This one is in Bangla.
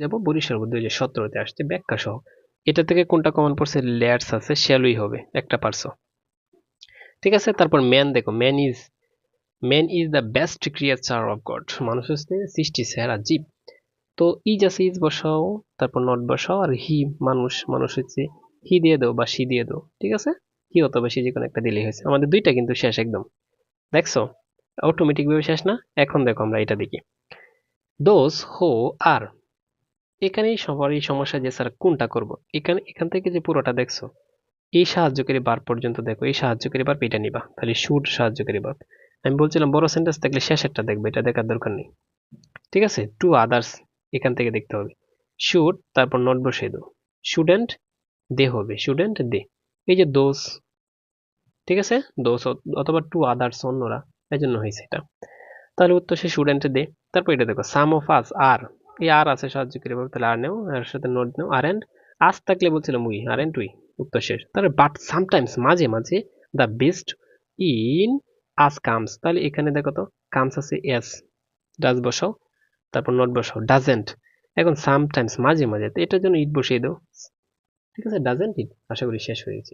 যাব বরিশাল 2017-তে আসছে ব্যাখ্যা সহ। এটা থেকে কোনটা কমন পড়ছে? লেয়ার্স আছে, শ্যালোই হবে, একটা পারছো। ঠিক আছে, তারপর ম্যান দেখো, man is the best creature of god, মানুষ হচ্ছে সৃষ্টি সেরা জীব। তো ইজ আছে, ইজ বসাও, তারপর নট বসাও, আর হি মানুষ, মানুষ হচ্ছে হি দিয়ে দাও বা সি দিয়ে দাও। ঠিক আছে, হি অথবা সি যে কোনো একটা দিলেই হয়েছে। আমাদের দুইটা কিন্তু শেষ একদম, দেখছো অটোমেটিক ভাবে শেষ না? এখন দেখো আমরা এটা দেখি, দোজ হো আর, এখানেই সবারই সমস্যা যে স্যার কোনটা করব। এখান থেকে যে পুরোটা দেখছো, এই সাহায্যকারী বার পর্যন্ত দেখো, এই সাহায্যকারী বার এটা নিবা, তাহলে শুড সাহায্যকারী বার। আমি বলছিলাম বড় সেন্টেন্স থাকলে শেষেরটা দেখবে, এটা দেখার দরকার নেই। ঠিক আছে, টু আদার্স এখান থেকে দেখতে হবে, শুড তারপর নট বসিয়ে দাও, শুডেন্ট দে হবে, শুডেন্ট দে। এই যে দোষ, ঠিক আছে, দোষ অথবা টু আদার্স অন্যরা, এই জন্য হয়েছে এটা। তাহলে উত্তর সে শুডেন্ট দে। তারপর এটা দেখো, সাম অফ আস আর, এই আর আছে সাহায্যকারী ভাবে, তাহলে আর নেও, আর সাথে নট নেও, আর এন্ড আস থাকলে বলছিলাম উই, আর এন্ড উই, উত্তর শেষ। তাহলে বাট সামটাইমস মাঝে মাঝে the best in us comes, তাহলে এখানে দেখো তো কামস আছে এস, ডাজ বসাও, তারপর নট বসাও, ডাজেন্ট। এখন সামটাইমস মাঝে মাঝে, তো এটার জন্য ইট বসিয়ে দাও। ঠিক আছে, ডাজেন্ট ইট। আশা করি শেষ হয়েছে।